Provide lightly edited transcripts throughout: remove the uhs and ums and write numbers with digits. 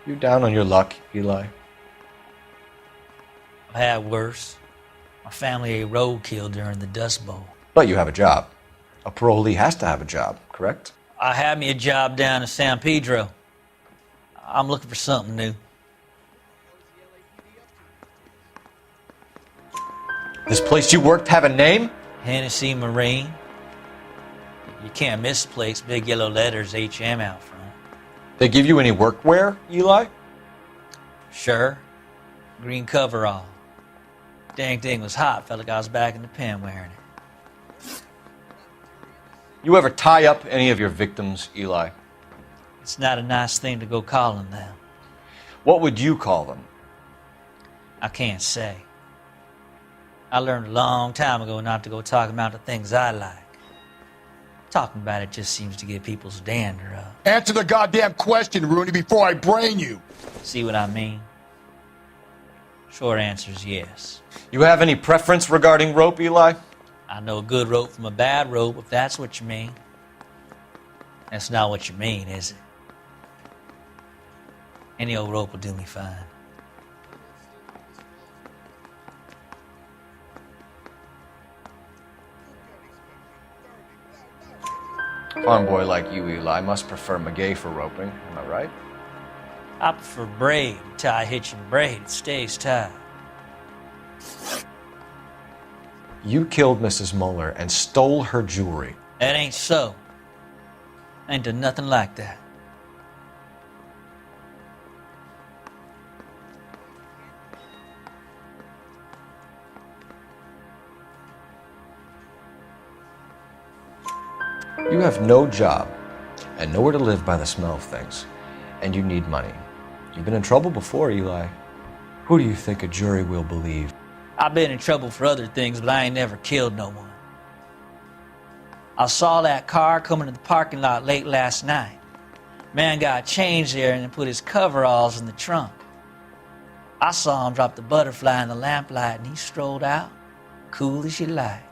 You down on your luck, Eli? I've had worse. My family ate roadkill during the Dust Bowl. But you have a job. A parolee has to have a job, correct? I had me a job down in San Pedro. I'm looking for something new. This place you worked have a name? Hennessy Marine. You can't miss the place. Big yellow letters, HM out front. They give you any workwear, Eli? Sure. Green coverall. Dang thing was hot. Felt like I was back in the pen wearing it. You ever tie up any of your victims, Eli? It's not a nice thing to go calling them. What would you call them? I can't say. I learned a long time ago not to go talking about the things I like. Talking about it just seems to get people's dander up. Answer the goddamn question, Rooney, before I brain you. See what I mean? Short answer is yes. You have any preference regarding rope, Eli? I know a good rope from a bad rope, if that's what you mean. That's not what you mean, is it? Any old rope will do me fine. A farm boy like you, Eli, must prefer McGay for roping. Am I right? I prefer braid. Tie hitch and braid. It stays tied. You killed Mrs. Muller and stole her jewelry. That ain't so. I ain't done nothing like that. You have no job and nowhere to live by the smell of things, and you need money. You've been in trouble before, Eli. Who do you think a jury will believe? I've been in trouble for other things, but I ain't never killed no one. I saw that car coming to the parking lot late last night. Man got changed there and then put his coveralls in the trunk. I saw him drop the butterfly in the lamplight and he strolled out, cool as you like.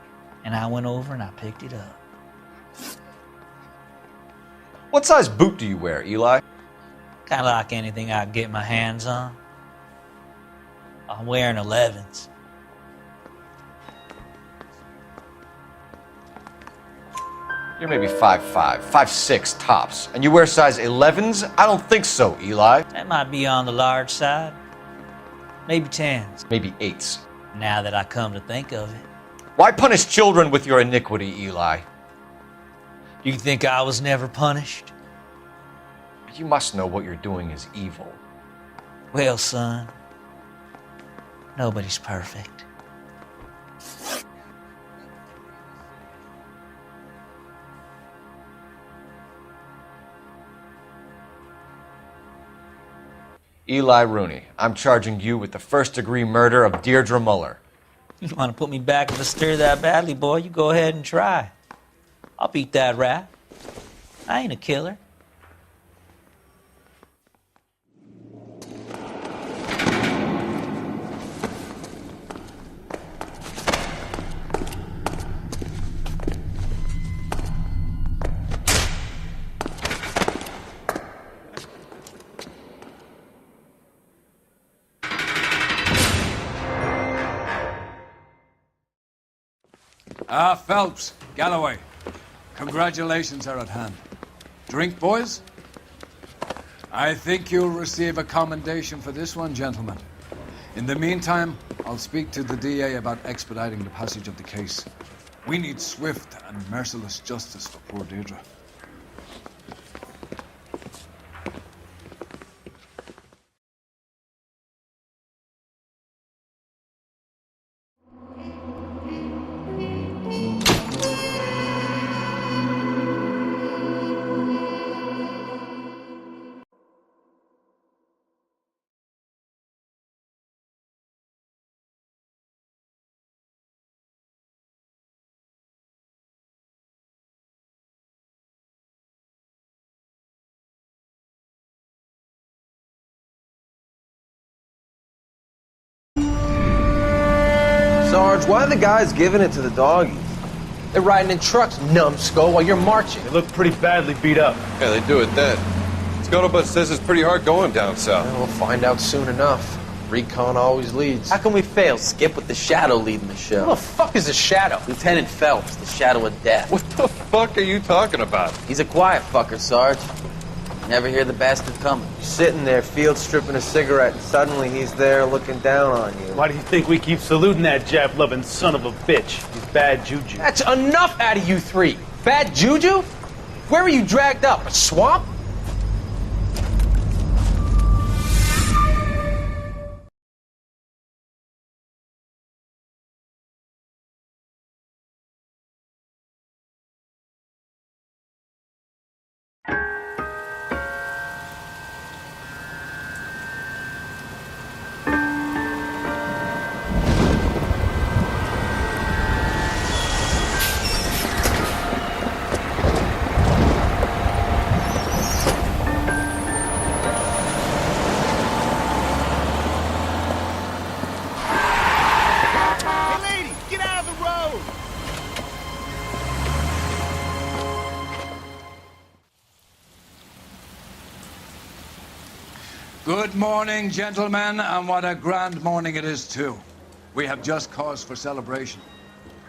And I went over and I picked it up. What size boot do you wear, Eli? Kind of like anything I can get my hands on. I'm wearing 11s. You're maybe 5'5", 5'6", tops. And you wear size 11s? I don't think so, Eli. That might be on the large side. Maybe 10s. Maybe 8s. Now that I come to think of it. Why punish children with your iniquity, Eli? You think I was never punished? You must know what you're doing is evil. Well, son, nobody's perfect. Eli Rooney, I'm charging you with the first-degree murder of Deirdre Muller. You want to put me back in the stir that badly, boy? You go ahead and try. I'll beat that rap. I ain't a killer. Phelps, Galloway, congratulations are at hand. Drink, boys? I think you'll receive a commendation for this one, gentlemen. In the meantime, I'll speak to the DA about expediting the passage of the case. We need swift and merciless justice for poor Deirdre. Sarge, why are the guys giving it to the doggies? They're riding in trucks, numbskull, while you're marching. They look pretty badly beat up. Yeah, they do it then. Let's Scuttlebutt says it's pretty hard going down south. Well, we'll find out soon enough. Recon always leads. How can we fail, Skip, with the Shadow leading the show? Who the fuck is a Shadow? Lieutenant Phelps, the Shadow of Death. What the fuck are you talking about? He's a quiet fucker, Sarge. Never hear the bastard coming. Sitting there, field stripping a cigarette, and suddenly he's there looking down on you. Why do you think we keep saluting that Jap-loving son of a bitch? He's bad juju. That's enough out of you three. Bad juju? Where were you dragged up? A swamp? Good morning, gentlemen, and what a grand morning it is, too. We have just cause for celebration.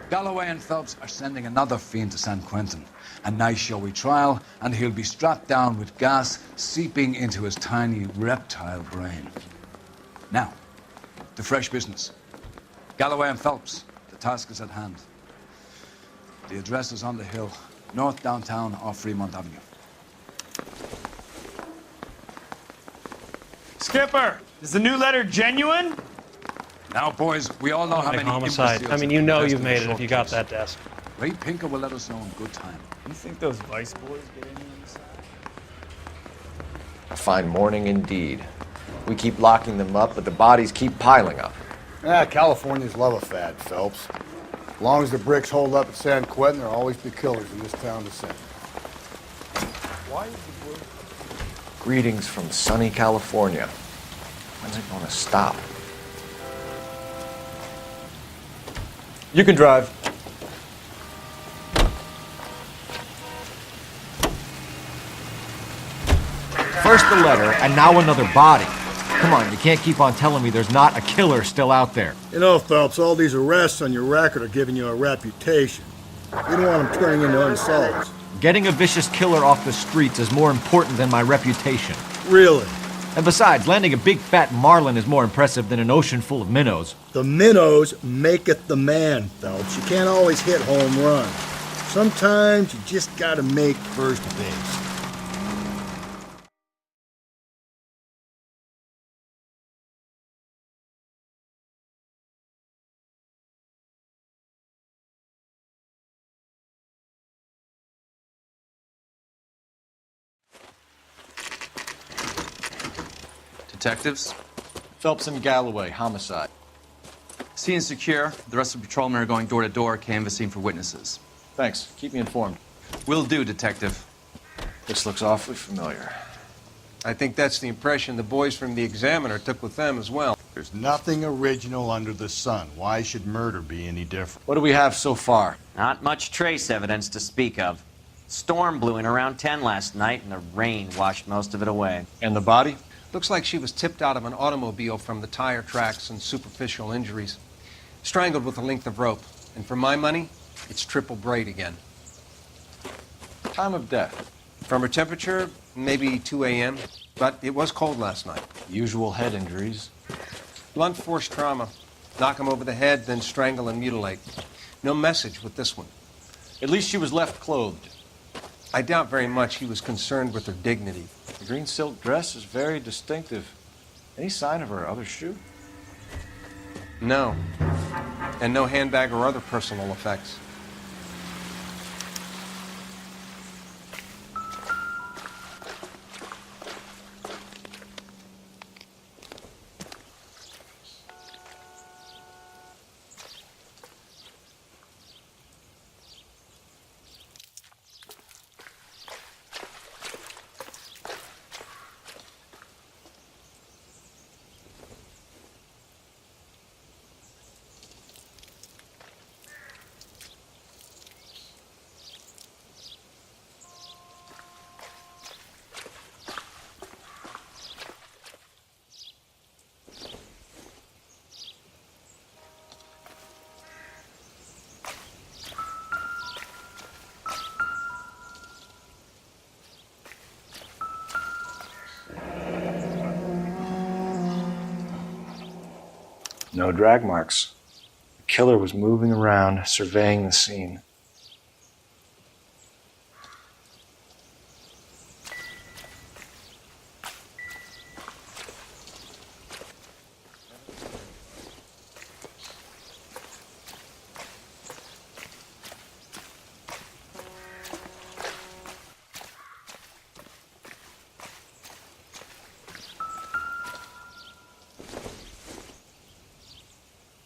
Galloway and Phelps are sending another fiend to San Quentin. A nice showy trial, and he'll be strapped down with gas seeping into his tiny reptile brain. Now, to fresh business. Galloway and Phelps, the task is at hand. The address is on the hill, north downtown off Fremont Avenue. Skipper, is the new letter genuine? Now, boys, we all know how many homicide. imbeciles I mean, you know invest you've in the made it short if you got case. that desk. Ray Pinker will let us know in good time. You think those Vice boys get any inside? A fine morning indeed. We keep locking them up, but the bodies keep piling up. Californians love a fad, Phelps. As long as the bricks hold up at San Quentin, there'll always be killers in this town to send. Why is the blue? Greetings from sunny California. When's it gonna stop? You can drive. First the letter, and now another body. Come on, you can't keep on telling me there's not a killer still out there. You know, Phelps, all these arrests on your record are giving you a reputation. You don't want them turning into unsolved. Getting a vicious killer off the streets is more important than my reputation. Really? And besides, landing a big fat marlin is more impressive than an ocean full of minnows. The minnows maketh the man, Phelps. You can't always hit home runs. Sometimes you just gotta make first base. Detectives? Phelps and Galloway, homicide. Scene is secure. The rest of the patrolmen are going door to door, canvassing for witnesses. Thanks. Keep me informed. Will do, Detective. This looks awfully familiar. I think that's the impression the boys from the Examiner took with them as well. There's nothing original under the sun. Why should murder be any different? What do we have so far? Not much trace evidence to speak of. Storm blew in around 10 last night, and the rain washed most of it away. And the body? Looks like she was tipped out of an automobile from the tire tracks and superficial injuries. Strangled with a length of rope. And for my money, it's triple braid again. Time of death? From her temperature, maybe 2 a.m., but it was cold last night. Usual head injuries. Blunt force trauma. Knock him over the head, then strangle and mutilate. No message with this one. At least she was left clothed. I doubt very much he was concerned with her dignity. The green silk dress is very distinctive. Any sign of her other shoe? No. And no handbag or other personal effects. No drag marks. The killer was moving around, surveying the scene.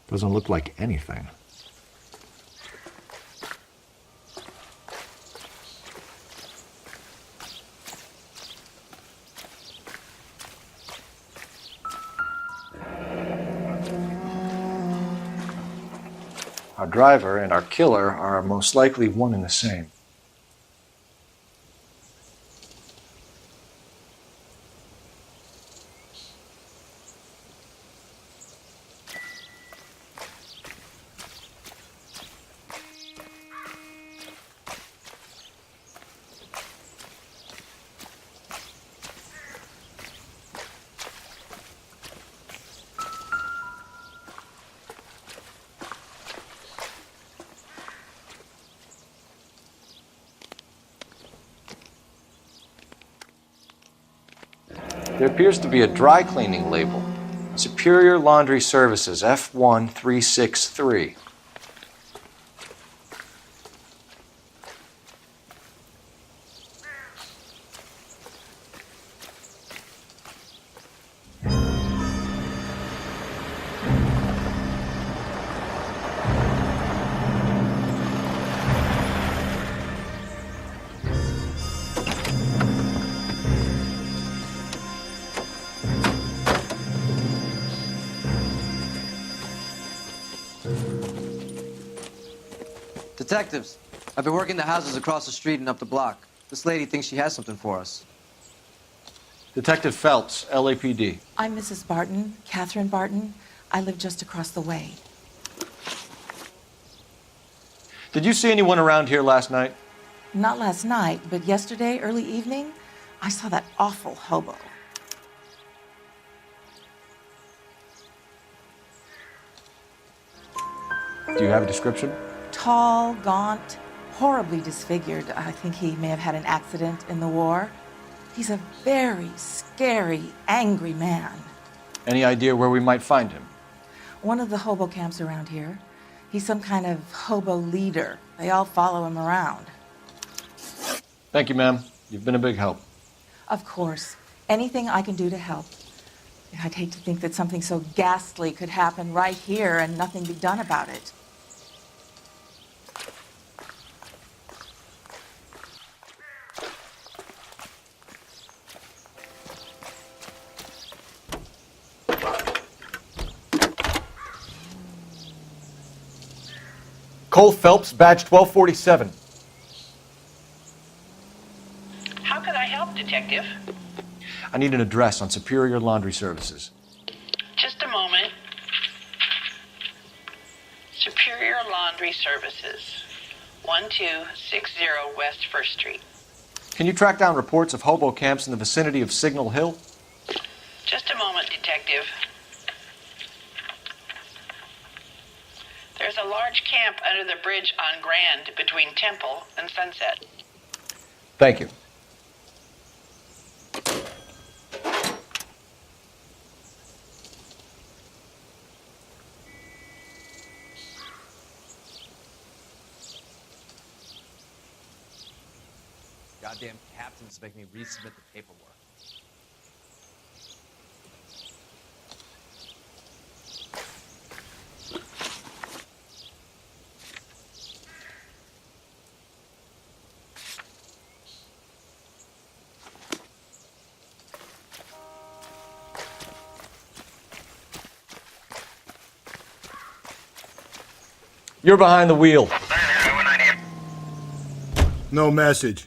Doesn't look like anything. Our driver and our killer are most likely one and the same. There appears to be a dry cleaning label. Superior Laundry Services, F1363. Detectives, I've been working the houses across the street and up the block. This lady thinks she has something for us. Detective Phelps, LAPD. I'm Mrs. Barton, Catherine Barton. I live just across the way. Did you see anyone around here last night? Not last night, but yesterday, early evening, I saw that awful hobo. Do you have a description? Tall, gaunt, horribly disfigured. I think he may have had an accident in the war. He's a very scary, angry man. Any idea where we might find him? One of the hobo camps around here. He's some kind of hobo leader. They all follow him around. Thank you, ma'am. You've been a big help. Of course. Anything I can do to help. I'd hate to think that something so ghastly could happen right here and nothing be done about it. Cole Phelps, badge 1247. How can I help, Detective? I need an address on Superior Laundry Services. Just a moment. Superior Laundry Services, 1260 West 1st Street. Can you track down reports of hobo camps in the vicinity of Signal Hill? Just a moment, Detective. There's a large camp under the bridge on Grand between Temple and Sunset. Thank you. Goddamn captains make me resubmit the paperwork. You're behind the wheel. No message.